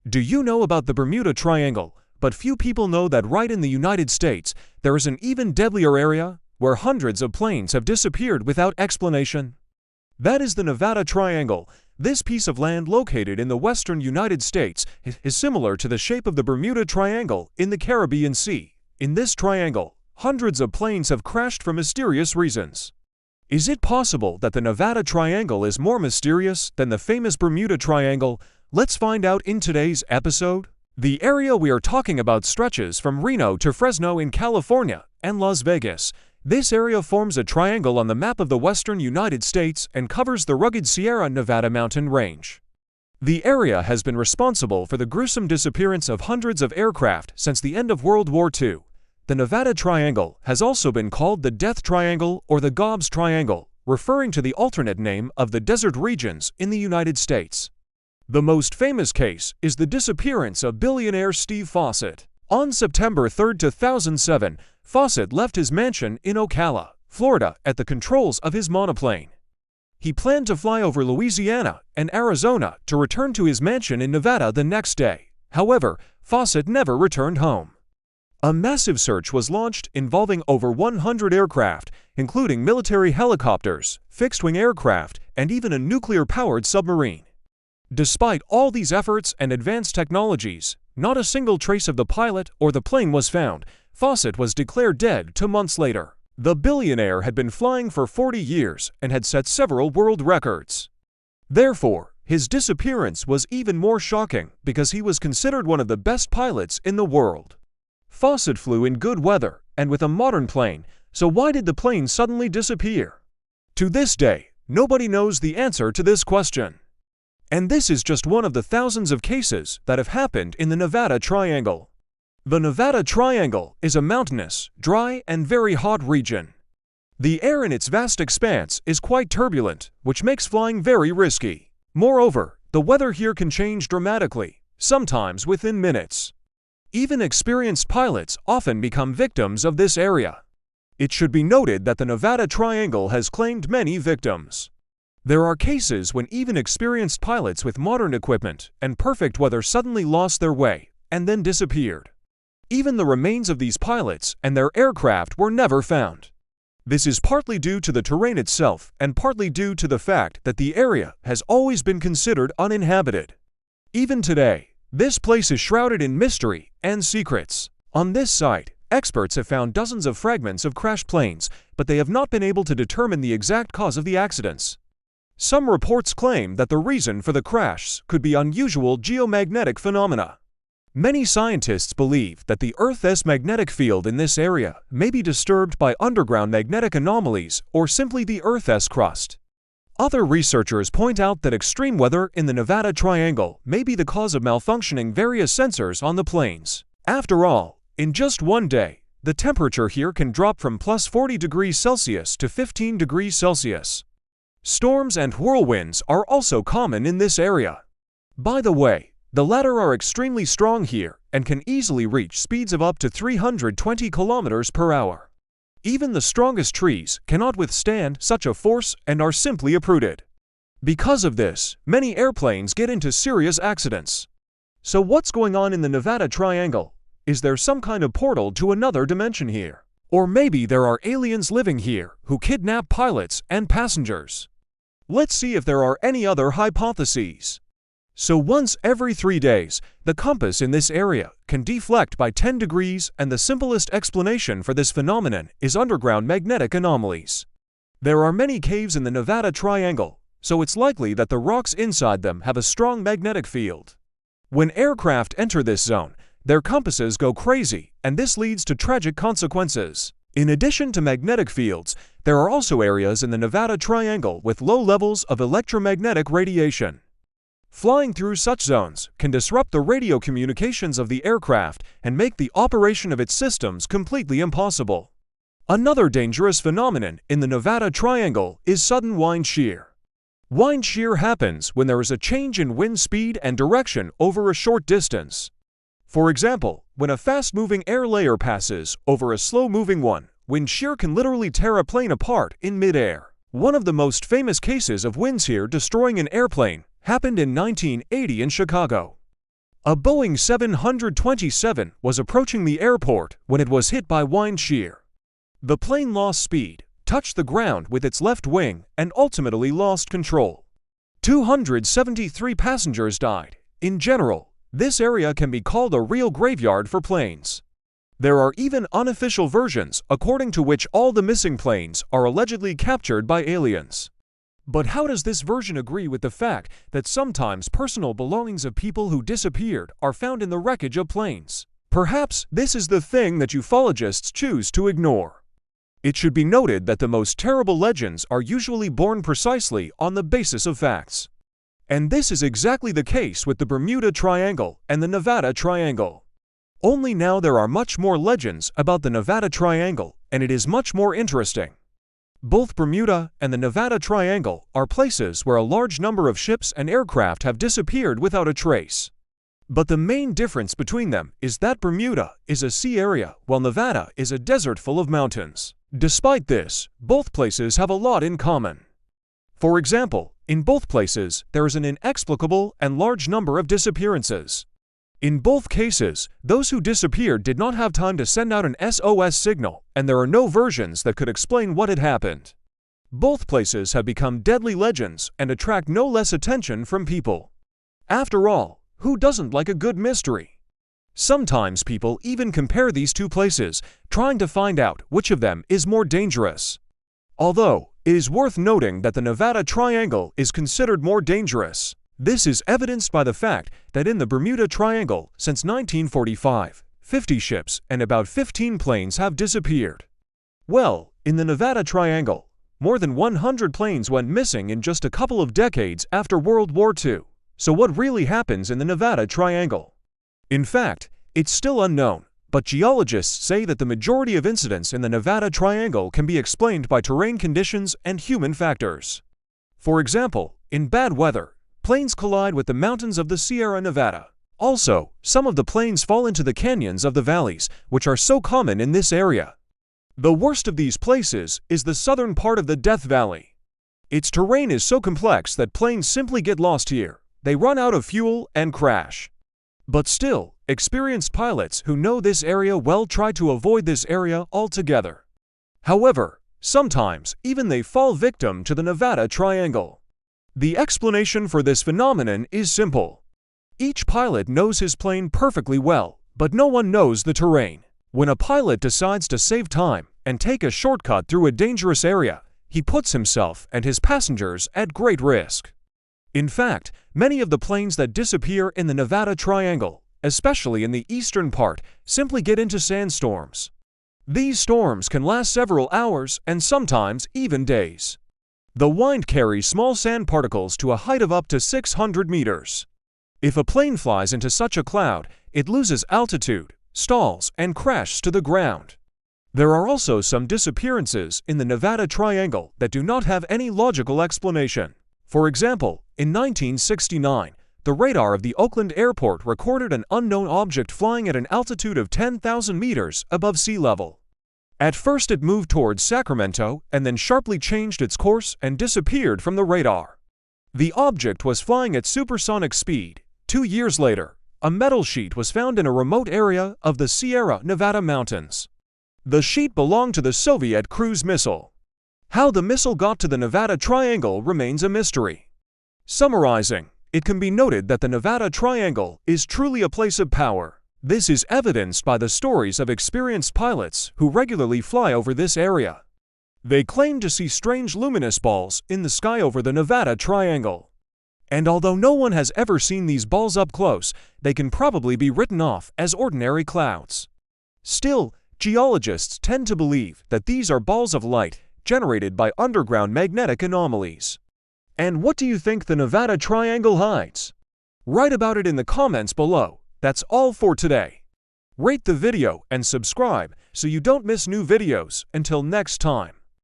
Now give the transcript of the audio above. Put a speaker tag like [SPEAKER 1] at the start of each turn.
[SPEAKER 1] Do you know about the Bermuda Triangle? But few people know that right in the United States, there is an even deadlier area where hundreds of planes have disappeared without explanation. That is the Nevada Triangle. This piece of land located in the western United States is similar to the shape of the Bermuda Triangle in the Caribbean Sea. In this triangle, hundreds of planes have crashed for mysterious reasons. Is it possible that the Nevada Triangle is more mysterious than the famous Bermuda Triangle? Let's find out in today's episode. The area we are talking about stretches from Reno to Fresno in California and Las Vegas. This area forms a triangle on the map of the western United States and covers the rugged Sierra Nevada mountain range. The area has been responsible for the gruesome disappearance of hundreds of aircraft since the end of World War II. The Nevada Triangle has also been called the Death Triangle or the Gob's Triangle, referring to the alternate name of the desert regions in the United States. The most famous case is the disappearance of billionaire Steve Fossett. On September 3, 2007, Fossett left his mansion in Ocala, Florida, at the controls of his monoplane. He planned to fly over Louisiana and Arizona to return to his mansion in Nevada the next day. However, Fossett never returned home. A massive search was launched involving over 100 aircraft, including military helicopters, fixed-wing aircraft, and even a nuclear-powered submarine. Despite all these efforts and advanced technologies, not a single trace of the pilot or the plane was found. Fossett was declared dead 2 months later. The billionaire had been flying for 40 years and had set several world records. Therefore, his disappearance was even more shocking because he was considered one of the best pilots in the world. Fossett flew in good weather and with a modern plane, so why did the plane suddenly disappear? To this day, nobody knows the answer to this question. And this is just one of the thousands of cases that have happened in the Nevada Triangle. The Nevada Triangle is a mountainous, dry, and very hot region. The air in its vast expanse is quite turbulent, which makes flying very risky. Moreover, the weather here can change dramatically, sometimes within minutes. Even experienced pilots often become victims of this area. It should be noted that the Nevada Triangle has claimed many victims. There are cases when even experienced pilots with modern equipment and perfect weather suddenly lost their way and then disappeared. Even the remains of these pilots and their aircraft were never found. This is partly due to the terrain itself and partly due to the fact that the area has always been considered uninhabited. Even today, this place is shrouded in mystery and secrets. On this site, experts have found dozens of fragments of crashed planes, but they have not been able to determine the exact cause of the accidents. Some reports claim that the reason for the crashes could be unusual geomagnetic phenomena. Many scientists believe that the Earth's magnetic field in this area may be disturbed by underground magnetic anomalies or simply the Earth's crust. Other researchers point out that extreme weather in the Nevada Triangle may be the cause of malfunctioning various sensors on the planes. After all, in just one day, the temperature here can drop from plus 40 degrees Celsius to 15 degrees Celsius. Storms and whirlwinds are also common in this area. By the way, the latter are extremely strong here and can easily reach speeds of up to 320 kilometers per hour. Even the strongest trees cannot withstand such a force and are simply uprooted. Because of this, many airplanes get into serious accidents. So what's going on in the Nevada Triangle? Is there some kind of portal to another dimension here? Or maybe there are aliens living here who kidnap pilots and passengers? Let's see if there are any other hypotheses. So once every 3 days, the compass in this area can deflect by 10 degrees, and the simplest explanation for this phenomenon is underground magnetic anomalies. There are many caves in the Nevada Triangle, so it's likely that the rocks inside them have a strong magnetic field. When aircraft enter this zone, their compasses go crazy, and this leads to tragic consequences. In addition to magnetic fields, there are also areas in the Nevada Triangle with low levels of electromagnetic radiation. Flying through such zones can disrupt the radio communications of the aircraft and make the operation of its systems completely impossible. Another dangerous phenomenon in the Nevada Triangle is sudden wind shear. Wind shear happens when there is a change in wind speed and direction over a short distance. For example, when a fast-moving air layer passes over a slow-moving one, wind shear can literally tear a plane apart in mid-air. One of the most famous cases of wind shear destroying an airplane happened in 1980 in Chicago. A Boeing 727 was approaching the airport when it was hit by wind shear. The plane lost speed, touched the ground with its left wing, and ultimately lost control. 273 passengers died. In general, this area can be called a real graveyard for planes. There are even unofficial versions according to which all the missing planes are allegedly captured by aliens. But how does this version agree with the fact that sometimes personal belongings of people who disappeared are found in the wreckage of planes? Perhaps this is the thing that ufologists choose to ignore. It should be noted that the most terrible legends are usually born precisely on the basis of facts. And this is exactly the case with the Bermuda Triangle and the Nevada Triangle. Only now there are much more legends about the Nevada Triangle, and it is much more interesting. Both Bermuda and the Nevada Triangle are places where a large number of ships and aircraft have disappeared without a trace. But the main difference between them is that Bermuda is a sea area while Nevada is a desert full of mountains. Despite this, both places have a lot in common. For example, in both places, there is an inexplicable and large number of disappearances. In both cases, those who disappeared did not have time to send out an SOS signal, and there are no versions that could explain what had happened. Both places have become deadly legends and attract no less attention from people. After all, who doesn't like a good mystery? Sometimes people even compare these two places, trying to find out which of them is more dangerous. Although, it is worth noting that the Nevada Triangle is considered more dangerous. This is evidenced by the fact that in the Bermuda Triangle, since 1945, 50 ships and about 15 planes have disappeared. Well, in the Nevada Triangle, more than 100 planes went missing in just a couple of decades after World War II. So what really happens in the Nevada Triangle? In fact, it's still unknown, but geologists say that the majority of incidents in the Nevada Triangle can be explained by terrain conditions and human factors. For example, in bad weather, planes collide with the mountains of the Sierra Nevada. Also, some of the planes fall into the canyons of the valleys, which are so common in this area. The worst of these places is the southern part of the Death Valley. Its terrain is so complex that planes simply get lost here. They run out of fuel and crash. But still, experienced pilots who know this area well try to avoid this area altogether. However, sometimes even they fall victim to the Nevada Triangle. The explanation for this phenomenon is simple. Each pilot knows his plane perfectly well, but no one knows the terrain. When a pilot decides to save time and take a shortcut through a dangerous area, he puts himself and his passengers at great risk. In fact, many of the planes that disappear in the Nevada Triangle, especially in the eastern part, simply get into sandstorms. These storms can last several hours and sometimes even days. The wind carries small sand particles to a height of up to 600 meters. If a plane flies into such a cloud, it loses altitude, stalls, and crashes to the ground. There are also some disappearances in the Nevada Triangle that do not have any logical explanation. For example, in 1969, the radar of the Oakland airport recorded an unknown object flying at an altitude of 10,000 meters above sea level. At first it moved towards Sacramento and then sharply changed its course and disappeared from the radar. The object was flying at supersonic speed. 2 years later, a metal sheet was found in a remote area of the Sierra Nevada mountains. The sheet belonged to the Soviet cruise missile. How the missile got to the Nevada Triangle remains a mystery. Summarizing, it can be noted that the Nevada Triangle is truly a place of power. This is evidenced by the stories of experienced pilots who regularly fly over this area. They claim to see strange luminous balls in the sky over the Nevada Triangle. And although no one has ever seen these balls up close, they can probably be written off as ordinary clouds. Still, geologists tend to believe that these are balls of light generated by underground magnetic anomalies. And what do you think the Nevada Triangle hides? Write about it in the comments below. That's all for today. Rate the video and subscribe so you don't miss new videos. Until next time.